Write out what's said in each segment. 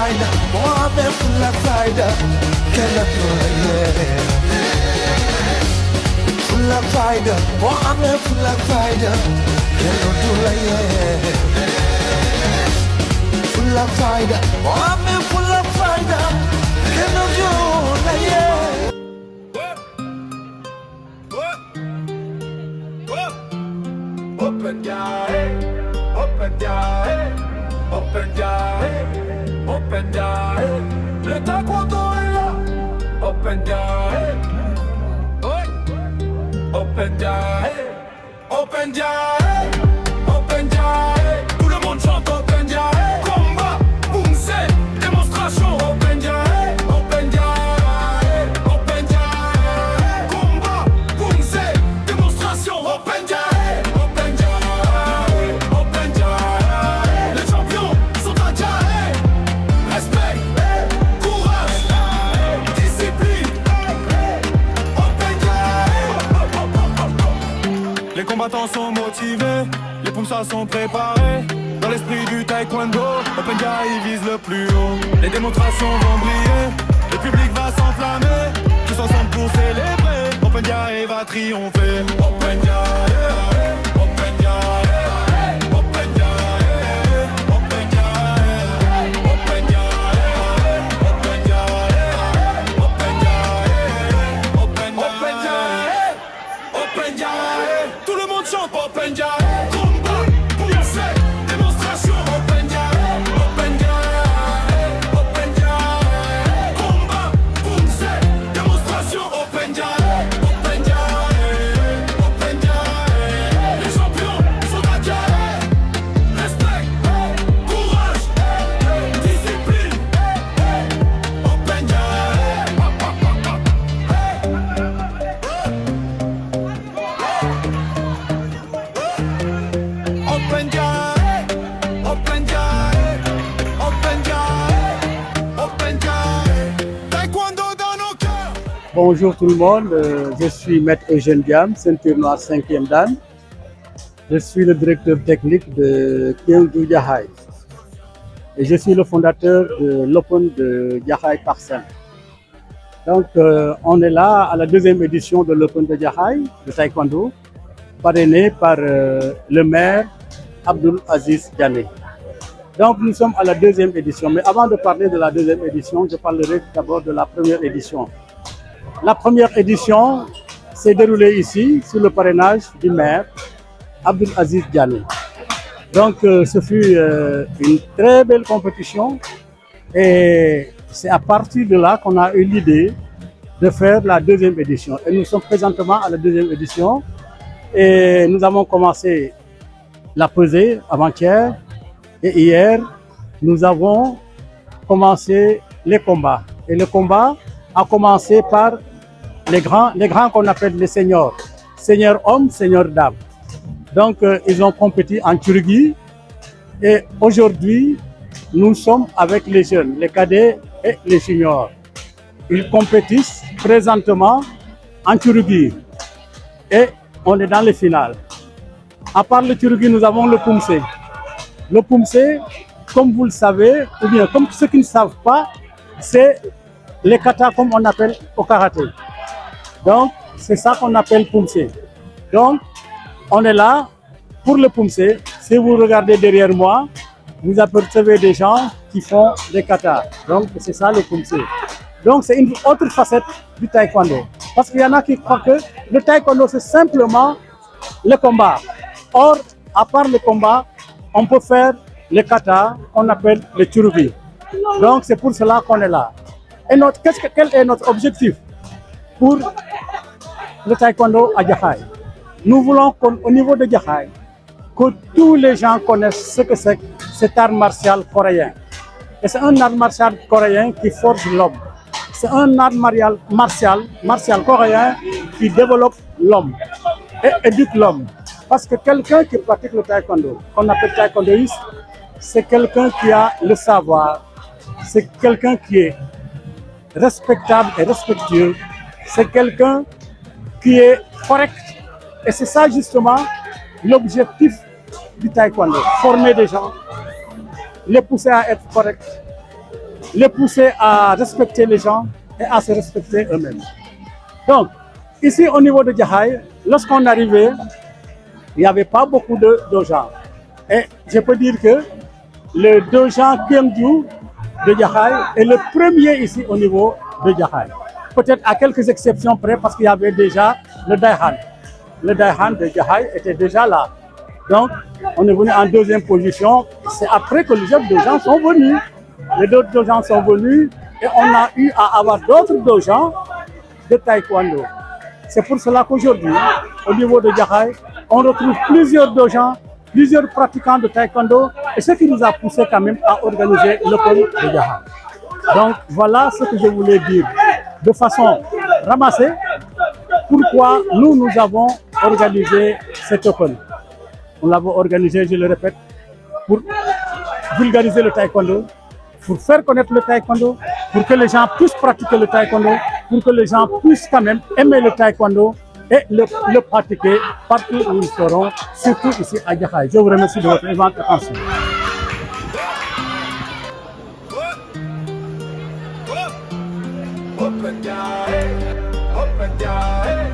fayda boo amee fulla fayda kenn du la yee fulla fayda boo amee fulla fayda kenn du la yee fulla fayda boo amee fulla fayda kenn du la yee Open down, open down, open down, open down. Le taekwondo est là. Open down, open down, open down, open down. Tout le monde chante open down. Combat, boum, c'est démonstration. Open down, open down, open down. Combat, boum, c'est démonstration. Open down. Les combattants sont motivés, les poumsas sont préparés. Dans l'esprit du taekwondo, Open Jai vise le plus haut. Les démonstrations vont briller, le public va s'enflammer. Tous ensemble pour célébrer, Open Jai va triompher. Open Jai, Open Jai, Open Jai, Open Jai, Open Jai, Open Jai, Open Jai, Open Jai, Open Jai. Tout le monde chante Open Jai. Combat, poussée, démonstration. Open Jai, Open Jai, Open Jai. Combat, poussée, démonstration. Open Jai, Open Jai, Open Jai. Les champions sont à Jai. Respect, courage, discipline. Open Jai. Open Jai, Open Jai, Open Jai, Open Jai. Taekwondo dans nos cœurs. Bonjour tout le monde, je suis Maître Eugène Diam, ceinture noire 5e Dan. Je suis le directeur technique de Kyungju Jaxaay. Et je suis le fondateur de l'Open de Jaxaay Parcelles. Donc on est là à la deuxième édition de l'Open de Jaxaay de Taekwondo, parrainé par le maire Abdoul Aziz Diané. Donc nous sommes à la deuxième édition, mais avant de parler de la deuxième édition, je parlerai d'abord de la première édition. La première édition s'est déroulée ici, sous le parrainage du maire Abdoul Aziz Diané. Donc ce fut une très belle compétition et c'est à partir de là qu'on a eu l'idée de faire la deuxième édition. Et nous sommes présentement à la deuxième édition et nous avons commencé la pesée avant-hier et hier nous avons commencé les combats. Et le combat a commencé par les grands qu'on appelle les seniors, seniors hommes, seniors dames. Donc ils ont compéti en Turquie et aujourd'hui nous sommes avec les jeunes, les cadets et les juniors. Ils compétissent présentement en Turquie et on est dans les finales. À part le Turquie, nous avons le Pumse. Le Pumse, comme vous le savez, ou bien comme ceux qui ne savent pas, c'est les katas comme on appelle au karaté. Donc, c'est ça qu'on appelle Pumse. Donc, on est là pour le Pumse. Si vous regardez derrière moi, vous apercevez des gens qui font des katas. Donc, c'est ça le Pumse. Donc, c'est une autre facette du taekwondo. Parce qu'il y en a qui croient que le taekwondo, c'est simplement le combat. Or, à part le combat, on peut faire les katas qu'on appelle les churugi. Donc, c'est pour cela qu'on est là. Et quel est notre objectif pour le taekwondo à Jaxaay? Nous voulons qu'au niveau de Jaxaay, que tous les gens connaissent ce que c'est cet art martial coréen. Et c'est un art martial coréen qui forge l'homme. C'est un art martial coréen qui développe l'homme et éduque l'homme. Parce que quelqu'un qui pratique le taekwondo, qu'on appelle taekwondoïste, c'est quelqu'un qui a le savoir, c'est quelqu'un qui est respectable et respectueux, c'est quelqu'un qui est correct. Et c'est ça justement l'objectif du taekwondo, former des gens, les pousser à être corrects, les pousser à respecter les gens et à se respecter eux-mêmes. Donc, ici au niveau de Jaxaay, lorsqu'on arrivait, il n'y avait pas beaucoup de gens. Et je peux dire que le Dojan Kyungju de Jaxaay est le premier ici au niveau de Jaxaay. Peut-être à quelques exceptions près parce qu'il y avait déjà le Daihan. Le Daihan de Jaxaay était déjà là. Donc, on est venu en deuxième position. C'est après que les autres Dojans sont venus. Les autres Dojans sont venus et on a eu à avoir d'autres Dojans de taekwondo. C'est pour cela qu'aujourd'hui, au niveau de Jaxaay, on retrouve plusieurs Dojans, plusieurs pratiquants de taekwondo, et ce qui nous a poussé quand même à organiser l'Open de Jaxaay. Donc voilà ce que je voulais dire de façon ramassée. Pourquoi nous avons organisé cet Open. Nous l'avons organisé, je le répète, pour vulgariser le taekwondo, pour faire connaître le taekwondo, pour que les gens puissent pratiquer le taekwondo, pour que les gens puissent quand même aimer le taekwondo et le pratiquer partout où ils seront, surtout ici à Jaxaay. Je vous remercie de votre attention. Open Jaxaay, Open Jaxaay,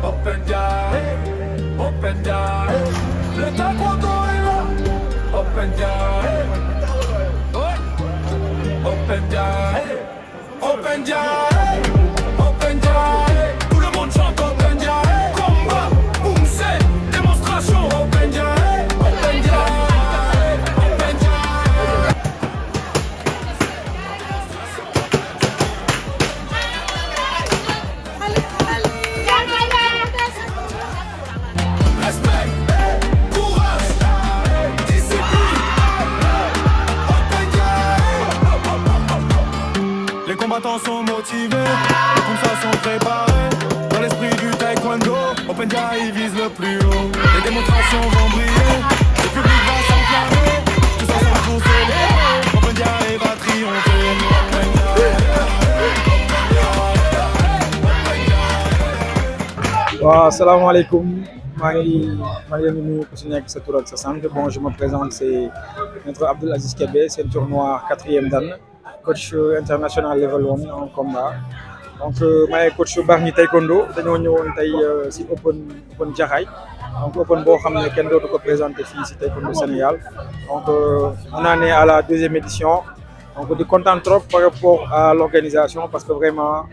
Open Jaxaay, Open Jaxaay. Le taekwondo est là. Open Jaxaay, Open Jaxaay, Open Jaxaay, Open Jaxaay. Tout le monde chante Open Jaxaay. Combat, bouncer, démonstration. Open Jaxaay, Open Jaxaay, Open Jaxaay. Respect, courage, discipline. Open Jaxaay. Les combattants sont motivés, les poussas sont préparés. Dans l'esprit du taekwondo, Open Jaxaay vise le plus haut. Les démonstrations vont briller, le public va s'enflammer. Tous ensemble pour célébrer, Open Jaxaay va triompher. Open waaw asalaamaaleykum maa ngi leen di nuyu ku si nekk sa tur ak sa sant. Bon, je me présente, c'est Maître Abdoul Aziz Kébé, ceinture noire 4e dan, coach international level 1 en combat. Donc maay coach Bargny Taekwondo. Dañoo ñëwoon tey si Open Jaxaay, donc Open boo xam ne kenn dootu ko présenté fii si Taekwondo Sénégal. Donc on en est à la 2e édition. Donc di content trop par rapport à l'organisation parce que vraiment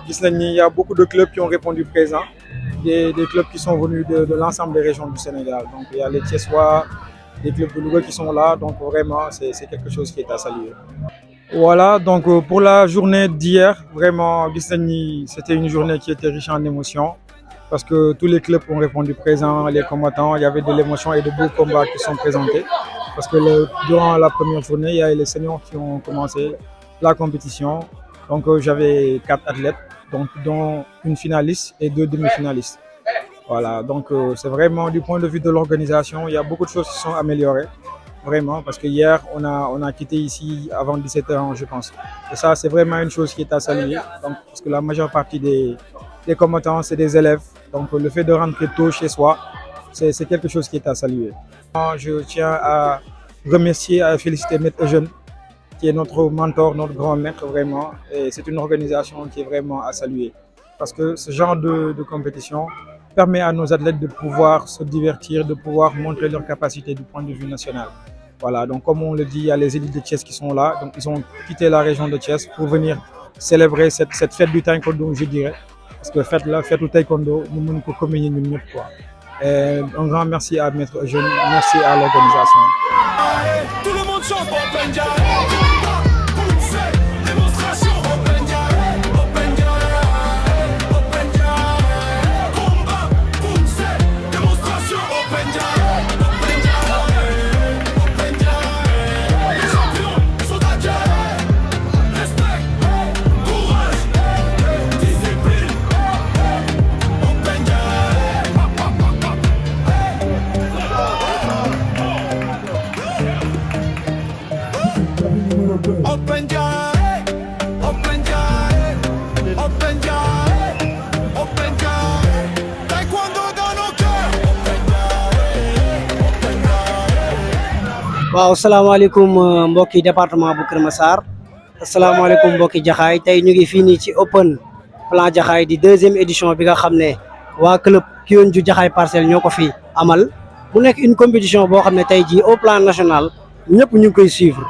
gis nañ ni il y a beaucoup de clubs qui ont répondu présent. Des clubs qui sont venus de l'ensemble des régions du Sénégal. Donc il y a les Thiessois, des clubs de Louga qui sont là. Donc vraiment, c'est quelque chose qui est à saluer. Voilà, donc pour la journée d'hier, vraiment, c'était une journée qui était riche en émotions parce que tous les clubs ont répondu présent, les combattants, il y avait de l'émotion et de beaux combats qui sont présentés. Parce que durant la première journée, il y a les seniors qui ont commencé la compétition. Donc j'avais 4 athlètes, donc dont une finaliste et 2 demi-finalistes. Voilà, donc c'est vraiment du point de vue de l'organisation, il y a beaucoup de choses qui sont améliorées, vraiment, parce que hier on a quitté ici avant 17h, je pense. Et ça, c'est vraiment une chose qui est à saluer, donc, parce que la majeure partie des combattants, c'est des élèves, donc le fait de rentrer tôt chez soi, c'est quelque chose qui est à saluer. Je tiens à remercier, à féliciter Maître Eugène, qui est notre mentor, notre grand maître vraiment, et c'est une organisation qui est vraiment à saluer. Parce que ce genre de compétition permet à nos athlètes de pouvoir se divertir, de pouvoir montrer leurs capacités du point de vue national. Voilà, donc comme on le dit, il y a les élites de Thiès qui sont là, donc ils ont quitté la région de Thiès pour venir célébrer cette fête du taekwondo, je dirais. Parce que la fête du taekwondo, nous ne pouvons communier nous quoi. Et un grand merci à Maître Eugène, merci à l'organisation. Tout le monde chante Open Jaxaay. Bouncer, démonstration. Open Jaxaay, Open Jaxaay, Open Jaxaay. Combat, bouncer, démonstration. Open Jaxaay, Open Jaxaay, Open Jaxaay. Les champions sont à Jaxaay. Respect, courage, discipline. Open Jaxaay. Open Jaxaay, Open Jaxaay, Open Jaxaay, Open Jaxaay. Taekwondo dans nos cœurs. Open Jaxaay, Open Jaxaay. waaw salaamaaleykum mbokki département bu Kër Massar asalaamaaleykum mbokki Jaxaay tey ñu ngi fii nii ci open plan Jaxaay di 2e édition bi nga xam ne waa club Kyonju Jaxaay Parcelles ñoo ko fi amal mu nekk une compétition boo xam ne tey jii au plan national ñëpp ñu ngi koy suivre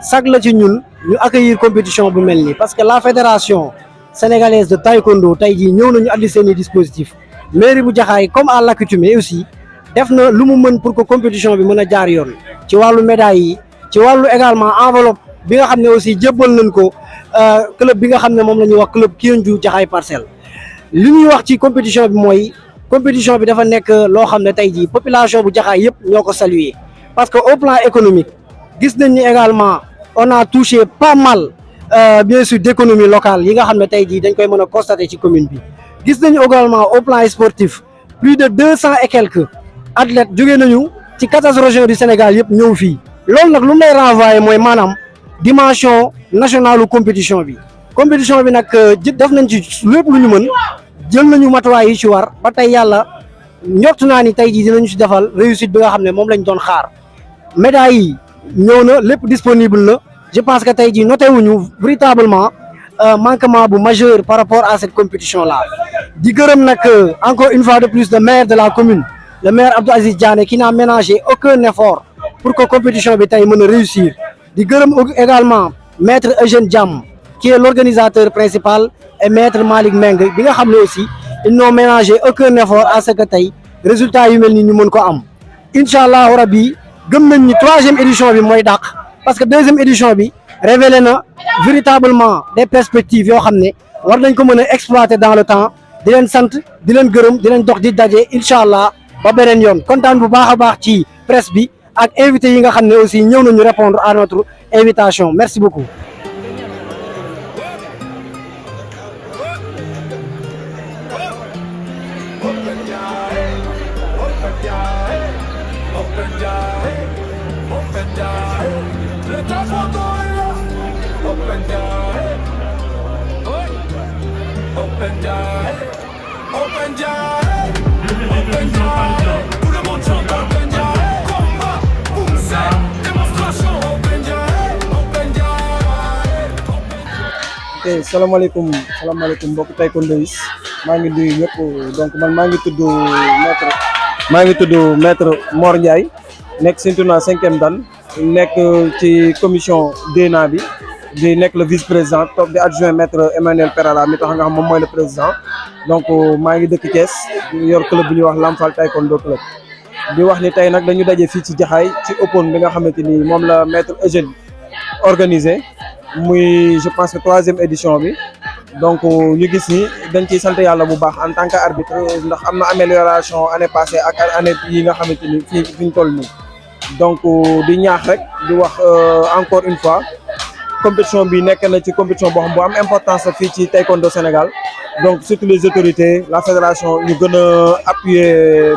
sag la ci ñun ñu accueillir compétition bu mel nii parce que la fédération sénégalaise de taekwondo tey jii ñëw nañu andi seen i dispositif mairie bu Jaxaay comme à l'accoutumée aussi def na lu mu mën pour que compétition bi mën a jaar yoon ci wàllu médailles yi ci wàllu également enveloppe bi nga xam ne aussi jébbal nañ ko club bi nga xam ne moom la ñuy wax club Kyonju Jaxaay Parcelles li ñuy wax ci compétition bi mooy compétition bi dafa nekk loo xam ne tey jii population bu Jaxaay yëpp ñoo ko saluer parce que au plan économique gis nañ ni également on a touché pas mal bien sûr d'économie locale yi nga xam ne tey jii dañ koy mën a constater ci commune bi gis nañu également au plan sportif plus de 200 et quelques athlètes jógee nañu ci 14 régions du Sénégal yëpp ñëw fii loolu nag lu mu lay renvoyer mooy maanaam dimension nationale compétition bi nag def nañ ci lépp lu ñu mën jël nañu matuwaay yi ci war ba tey yàlla njort naa ni tey jii dinañu ci defal réussite bi nga xam ne moom lañ doon xaar médailles yi ñëw na lépp disponible na je pense que tey jii noté wuñu véritablement manquement bu majeur par rapport à cette compétition là di gërëm nag encore une fois de plus le maire de la commune le maire Abdou Aziz Diané qui n'a ménagé aucun effort pour que compétition bi tey mën a réussir di gërëm également maître Eugène Diam qui est l'organisateur principal et maître Malick Meng bi nga xam ne aussi ils n'ont ménagé aucun effort à ce que tey résultat yu mel ni ñu mën ko am incha allahu rabbi gëm nañ ni 3e édition bi mooy dàq parce que 2e édition bi révélé na véritablement des perspectives yoo xam ne war nañ ko mën a exploiter dans le temps di leen sant di leen gërëm di leen dox di daje incha allah ba beneen yoon kontaan bu baax a baax ci presse bi ak invité yi nga xam ne aussi ñëw nañu répondre à notre invitation merci beaucoup. ok salaamaaleykum mbokk taekwondoïs maa ngi nuyu ñëpp donc man maa ngi tudd maître Mor Ndiaye nekk ceinture noire 5e dan nekk ci commission DENA bi di nekk le vice-président toog di adjoint maître Emmanuel Perala mi tax nga xam moom mooy le président donc maa ngi dëkk Thiès yor club bi ñuy wax Lamfal taekwondo club di wax ni tey nag dañu daje fii ci Jaxaay ci open bi nga xamante ni moom la maître Eugène organisé muy je pense que 3e édition bi donc ñu gis ni dañ ciy sant yàlla bu baax en tant que arbitre ndax am na amélioration année passée ak année yi nga xamante ni fi ñu toll nii donc di ñaax rek di wax encore une fois compétition bi nekk na ci compétition boo xam bu am importance fii ci taekwondo Sénégal donc surtout les autorités la fédération ñu gën a appuyer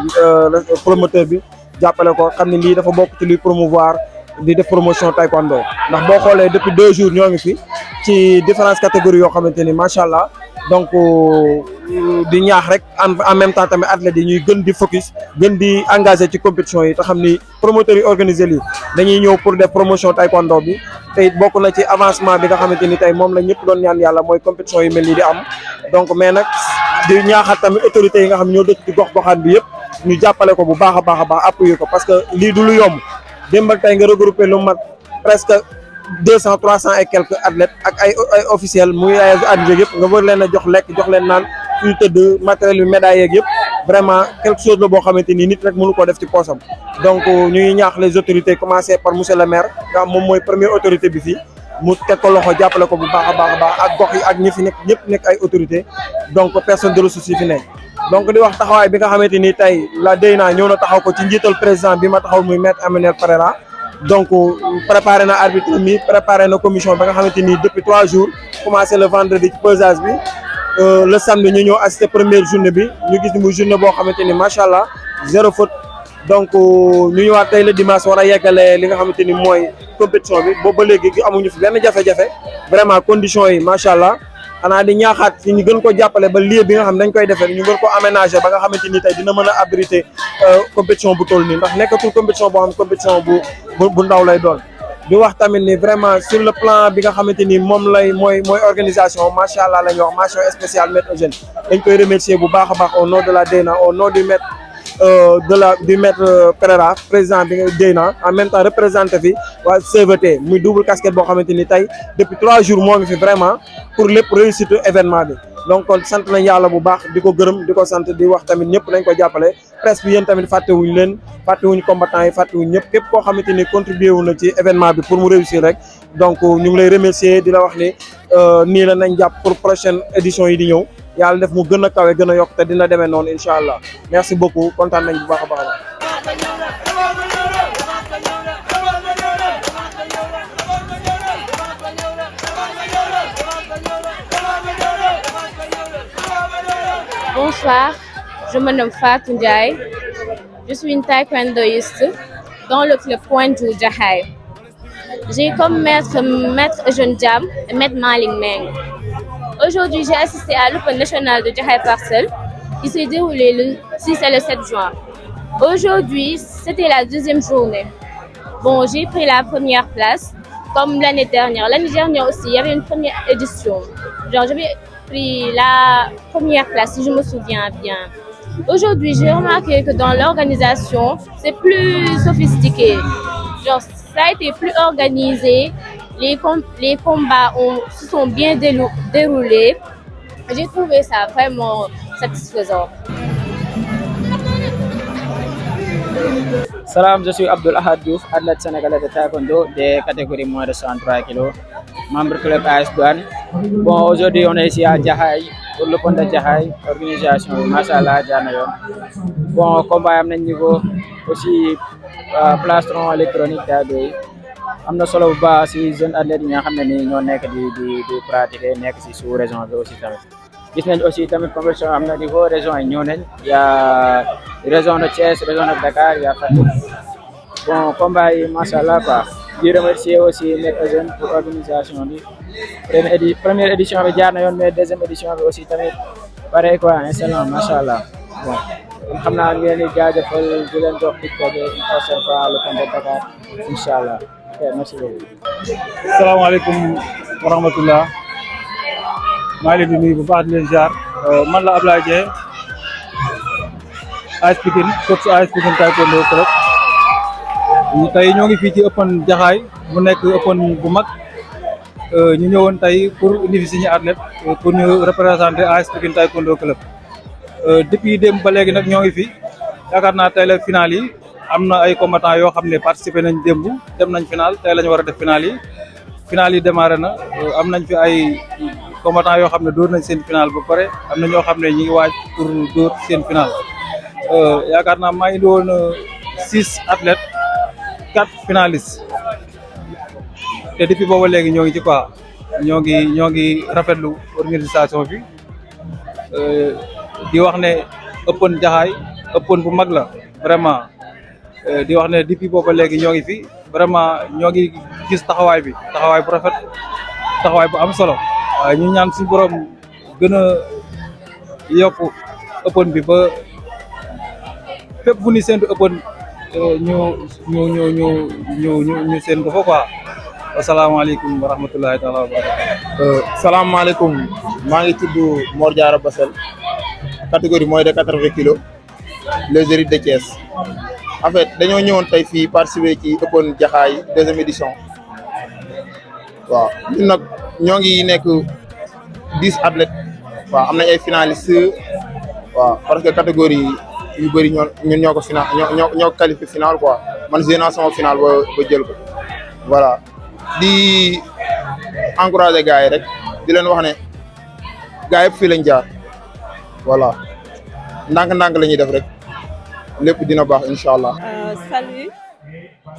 promoteur bi jàppale ko xam ne lii dafa bokk ci luy promouvoir di def promotion taekwondo ndax boo xoolee depuis 2 jours ñoo ngi fi ci différentes catégories yoo xamante ni macha allah donc di ñaax rek en même temps tamit athlètes yi ñuy gën di focus gën di engagé ci compétition yi te xam ni promoteurs yi organisé lii dañuy ñëw pour def promotion taekwondo bi te it bokk na ci avancement bi nga xamante ni tey moom la ñëpp doon ñaan yàlla mooy compétition yu mel nii di am donc mais nag di ñaaxal tamit autorités yi nga xam ne ñoo dëkk ci gox-goxaan bi yëpp ñu jàppale ko bu baax a baax a baax appuyer ko parce que lii du lu yomb démb ak tey nga regroupé lu mat presque 200 300 et quelques athlètes ak ay officiels muy ay adjudants yëpp nga war leen a jox lekk jox leen naan fu ñu tëdd matériel yu médailles yeeg yëpp vraiment quelque chose la boo xamante ni nit rek mënu ko def ci poosam donc ñu ngi ñaax les autorités commencé par monsieur le maire nga xam moom mooy première autorité bi fii mu teg ko loxo jàppale ko bu baax a baax a baax ak gox yi ak ñi fi nekk ñëpp nekk ay autorités donc personne de ressources yi fi nekk. donc di wax taxawaay bi nga xamante ni tey la DENA ñëw na taxaw ko ci njiital président bi ma taxaw muy maître Emmanuel Pereira donc préparé na arbitre mi préparé na commission ba nga xamante ni depuis 3 jours commencé le vendredi ci pesage bi le samedi ñu ñëw assister première journée bi ñu gis ni muy journée boo xamante ni macha allah 0 faute donc ñu ñëwaat tey le dimanche war a yeggale li nga xamante ni mooy compétition bi boobu ba léegi amuñu fi benn jafe-jafe vraiment conditions yi macha allah. xanaa di ñaaxaat ci ñu gën ko jàppale ba lieu bi nga xam dañ koy defee ñu gën ko aménager ba nga xamante ni tey dina mën a abriter compétition bu toll nii ndax nekkatul compétition boo xam compétition bu ndaw lay doon di wax tamit ni vraiment sur le plan bi nga xamante ni moom mooy organisation macha allah la ñuy wax mention spéciale maître Eugène dañ koy remercier bu baax a baax au nom de la DEYNA au nom du maître du maître Pereira président bi nga DEYNA en même temps représenté fi waa CVT muy double casquette boo xamante ni tey depuis 3 jours moo ngi fi vraiment pour lépp réussite événement bi. donc kon sant nañ yàlla bu baax di ko gërëm di ko sant di wax tamit ñëpp nañ ko jàppale presse bi yéen tamit fàttewuñ leen fàttewuñ combattants yi fàttewuñ ñëpp képp koo xamante ni contribué wu na ci événement bi pour mu réussir rek donc ñu ngi lay remercier di la wax ni nii la nañ jàpp pour prochaine édition yi di ñëw yàlla def mu gën a kawe gën a yokk te dina demee noonu incha allah merci beaucoup kontaan nañ bu baax a baax. Bonsoir, je me nomme Fatou Ndiaye. Je suis une taekwondoïste dans le club Pointe du Jaxaay. J'ai comme maître Eugène Diam et maître Malick Meng. Aujourd'hui, j'ai assisté à l'Open national de Jaxaay Parcelles qui s'est déroulé le 6 et le 7 juin. Aujourd'hui, c'était la deuxième journée. Bon, j'ai pris la première place comme l'année dernière. L'année dernière aussi, il y avait une première édition. Genre, j'avais pris la première place, si je me souviens bien. Aujourd'hui, j'ai remarqué que dans l'organisation, c'est plus sophistiqué. Genre, ça a été plus organisé. Les combats se sont bien déroulés. J'ai trouvé ça vraiment satisfaisant. Salam, je suis Abdul Ahad Diouf, athlète sénégalais de taekwondo des catégories moins de 103 kg, membre club AS Douane. Bon, aujourd'hui on est ici à Jaxaay pour le pont de Jaxaay, organisation machallah jaar na yoon. Bon, combat am nañ niveau aussi plastron électronique taekwondo yi am na solo bu baax si jeune athlètes yi nga xam ne ni ñoo nekk di pratiquer nekk si sous région bi aussi tamit. Gis nañ aussi tamit compétition am na niveau région yi ñëw nañ y a région de Thiès, région de Dakar, y a Fatick. Bon, combat yi machallah quoi. Di remercier aussi Maître Eugène pour organisation bi. Première édition bi jaar na yoon mais deuxième édition bi aussi tamit pareil quoi, excellent machallah. Bon, xam naa ngeen di jaajëfal di leen jox dig daje une prochaine fois le pont de Dakar inchallah. Ok, merci beaucoup. salaamaaleykum wa rahmatullah maa ngi leen di nuyu bu baax di leen jaar man la Ablaye Dieng AS Pikine coach AS Pikine Taekwondo Club tey ñoo ngi fii ci Open Jaxaay mu nekk Open bu mag ñu ñëwoon tey pour indi suñu athlète pour ñu représenter AS Pikine Taekwondo Club depuis démb ba léegi nag ñoo ngi fi yaakaar naa tey la final yi am na ay combattants yoo xam ne participé nañ démb dem nañ final tey la ñu war a def final yi démarré na am nañ fi ay combattants yoo xam ne dóor nañ seen final ba pare am na ñoo xam ne ñi ngi waaj pour dóor seen final yaakaar naa maa indi woon 6 athlètes 4 finalistes te depuis booba léegi ñoo ngi ci quoi ñoo ngi rafetlu organisation bi di wax ne Open Jaxaay Open bu mag la vraiment di wax ne depuis booba léegi ñoo ngi fi vraiment ñoo ngi gis taxawaay bu rafet taxawaay bu am solo waaye ñu ñaan suñu borom gën a yokk Open bi ba fépp fu ñu séntu Open ñu séntu fa quoi. asalaamaaleykum wa rahmatulahi taala wa barakatuh. salaamaaleykum maa ngi tudd Mor Diarra Bassel catégorie moins de 80 kilos les héritiers de Thiès. En fait dañoo ñëwoon tey fii participer ci Open Jaxaay deuxième édition waaw ñun nag ñoo ngi nekk 10 athlètes waaw am nañ ay finalistes waaw parce que catégorie yu bëri ñun ñoo ko final ñoo qualifié final quoi man joué naa sama final ba jël ko voilà di encourager gars yi rek di leen wax ne gars yëpp fii lañ jaar voilà ndànk-ndànk la ñuy def rek lépp dina baax incha allah.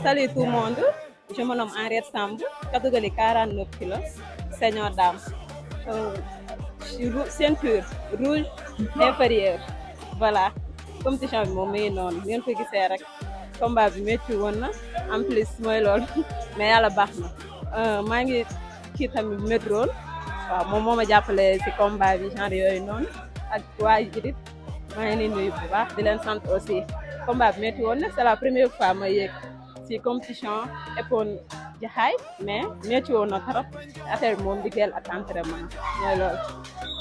Salut tout le monde, je me nomme Henriette Samb, catégorie 49 kilos, senior dame. Ceinture rouge inférieure voilà compétition bi moom mi ngi noonu ngeen ko gisee rek combat bi métti woon na en plus mooy loolu mais yàlla baax na maa ngi kii tamit métro waaw moom moo ma jàppale si combat bi genre yooyu noonu ak waa Jirit maa ngi leen nuyu bu baax di leen sant aussi combat bi métti woon na c'est la première fois ma yéeg si compétition Open jaxaay mais métti woon na trop affaire bi moom liggéeyal ak entraînement mooy loolu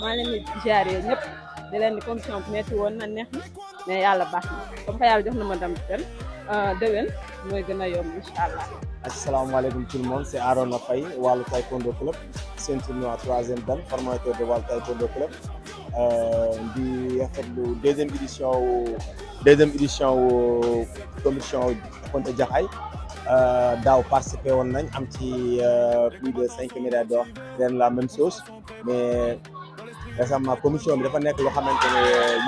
maa leen di ziar yooyu ñëpp di leen di compétition bi métti woon na neex na mais yàlla baax na comme que yàlla jox na ma dem ren déwén mooy gën a yomb incha allah. Assalamualaikum tout le monde, c'est Arona Faye, Walu Taekwondo Club, ceinture noire 3e dan, formateur de Walu Taekwondo Club. Di rafetlu deuxième édition wu commission Pointe Jaxaay. Daaw participé woon nañ am ci plus de 5 médailles d'or, ren la même chose, mais récemment commission bi dafa nekk loo xamante ne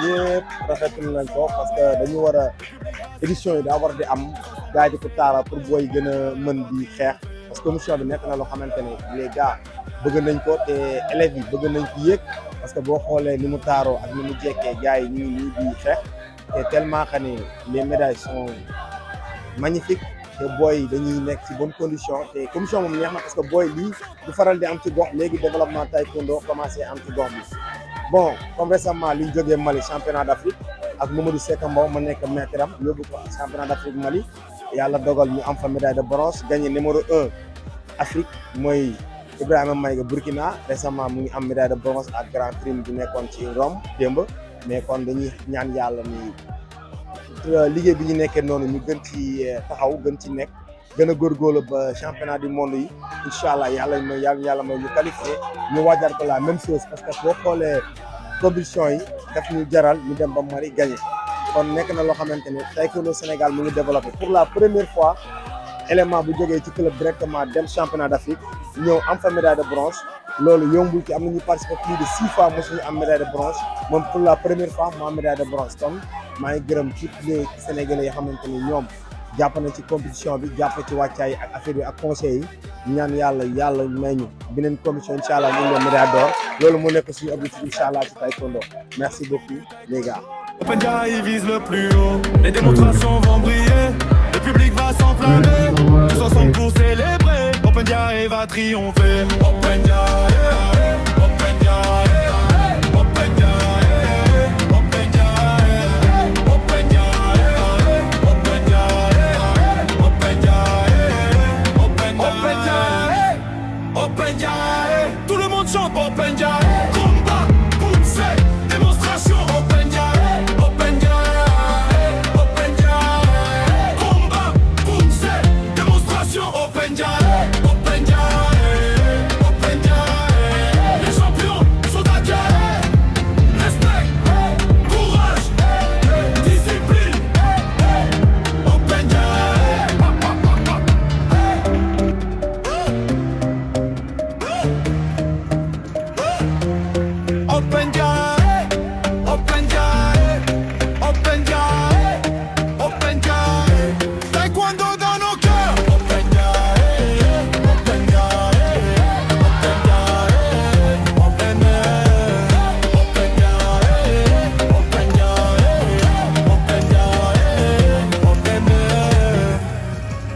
ñëpp rafetlu nañ ko parce que dañu war a édition yi daa war di am gars di ko taara pour booy gën a mën di xeex parce que commission bi nekk na loo xamante ne les gars bëgg nañ ko te élèves yi bëgg nañ ko yéeg parce que boo xoolee ni mu taaroo ak ni mu jekkee gars yi ñu ngi nii di xeex te tellement que ni les médailles sont magnifiques te booy yi dañuy nekk ci bonne condition te commission moom neex na parce que booy lii du faral di am ci gox léegi développement taekwondo commencé am ci gox bi bon comme récemment li ñu jógee Mali championnat d'Afrique ak Mamadou Seck Mbow ma nekk maître am yóbbu ko championnat d'Afrique Mali yàlla dogal ñu am fa médaille de bronze gagné numéro 1 Afrique mooy Ibrahima Maïga Burkina récemment mu ngi am médaille de bronze ak Grand Prix bi nekkoon ci Rome démb mais kon dañuy ñaan yàlla ni liggéey bi ñu nekkee noonu ñu gën ci taxaw gën ci nekk gën a góorgóorlu ba championnat du monde yi incha allah yàlla may ñu qualifié ñu waajal ko la même chose parce que boo xoolee compétition yi daf ñu jaral ñu dem ba Mali gagné kon nekk na loo xamante ne taekwondo Sénégal mu ngi développé pour la première fois élément bu jógee ci club directement dem championnat d'Afrique ñëw am fa médaille de bronze loolu yombul ci am na ñu participé plus de 6 fois mosuñu am médaille de bronze moom pour la première fois mu am médaille de bronze kon maa ngi gërëm ci les Sénégalais yoo xamante ni ñoom jàpp na ci compétition bi jàpp ci wàccaay ak affaire yi ak conseil yi ñaan yàlla may ñu beneen commission incha allah ñu ngi leen médaille d'or loolu mu nekk suñu objectif incha allah ci taekwondo merci beaucoup les gars. Open Jaxaay vise le plus haut, les démonstrations vont briller, le public va s'enflammer, tous ensemble pour célébrer, Open Jaxaay va triompher. Open Jaxaay, Open Jaxaay, Open Jaxaay, Open Jaxaay, Open Jaxaay, Open Jaxaay, Open Jaxaay, Open Jaxaay, Open Jaxaay, tout le monde chante Open Jaxaay, combat, poussée, démonstration Open Jaxaay. Open Jaxaay, Open Jaxaay, Open Jaxaay, les champions sont à Jaxaay. Respect, courage, discipline. Open Jaxaay. Open Jaxaay, Open Jaxaay, Open Jaxaay, Open Jaxaay. Taekwondo dans nos cœurs.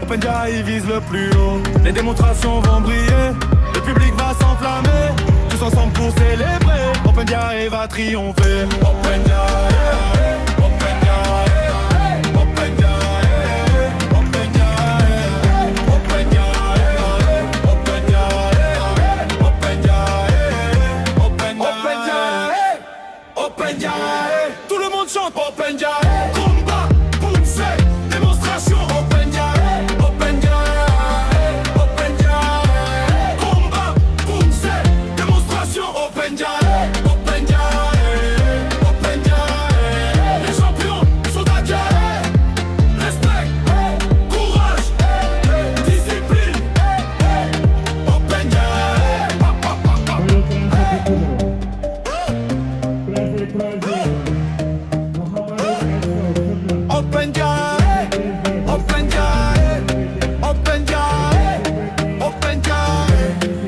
Open Jaxaay vise le plus haut, les démonstrations vont briller, le public va s'enflammer, tous ensemble pour célébrer, Open Jaxaay va triompher. Open Jaxaay, Open Jaxaay, Open Jaxaay, Open Jaxaay, Open Jaxaay, Open Jaxaay, Open Jaxaay, Open Jaxaay, Open Jaxaay, tout le monde chante Open Jaxaay, combat, poussée, démonstration Open Jaxaay. Open Jaxaay, Open Jaxaay, Open Jaxaay, les champions sont à Jaxaay. Respect, courage, discipline. Open Jaxaay. Open Jaxaay, Open Jaxaay, Open Jaxaay, Open Jaxaay,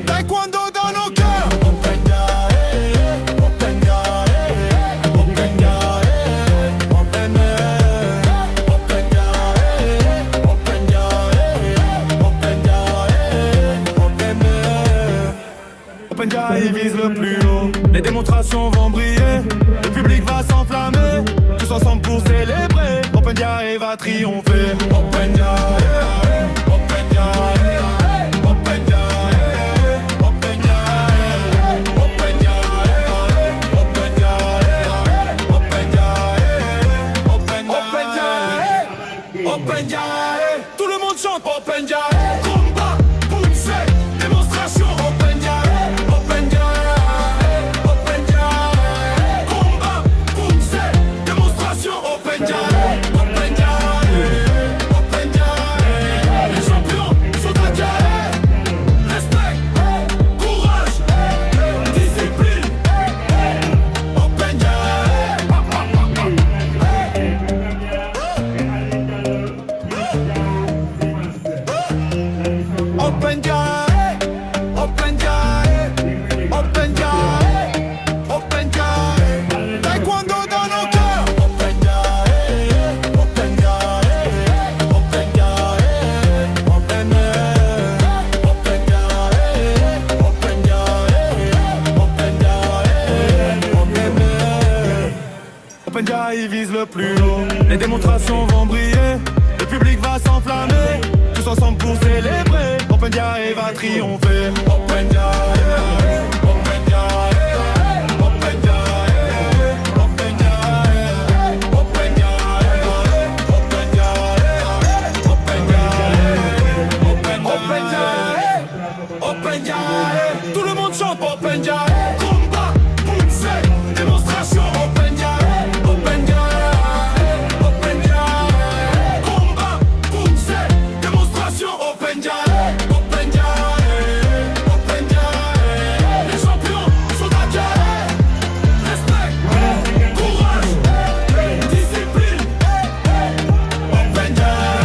taekwondo dans nos cœurs. Open Jaxaay, Open Jaxaay, Open Jaxaay, Open Jaxaay, Open Jaxaay, Open Jaxaay, Open Jaxaay, Open Jaxaay. Open Jaxaay vise le plus haut, les démonstrations vont briller, le public va s'enflammer, tous ensemble pour célébrer, Open Jaxaay va triompher. Open Jaxaay, Open Jaxaay, le plus haut. Les démonstrations vont briller, le public va s'enflammer. Tous ensemble pour célébrer, Open Jahaï va triompher. Open Jahaï, Open Jahaï, Open Jahaï, Open Jahaï, Open Jahaï, Open Jahaï, Open Jahaï, Open Jahaï, Open Jahaï. Tout le monde chante Open Jahaï. Combat, poussée, démonstration Open Jahaï, Open Jahaï, Open Jahaï. Combat, poussée, démonstration Open Jahaï, Open Jahaï, Open Jahaï. Les champions sont à Jahaï. Respect, courage, discipline. Open Jahaï.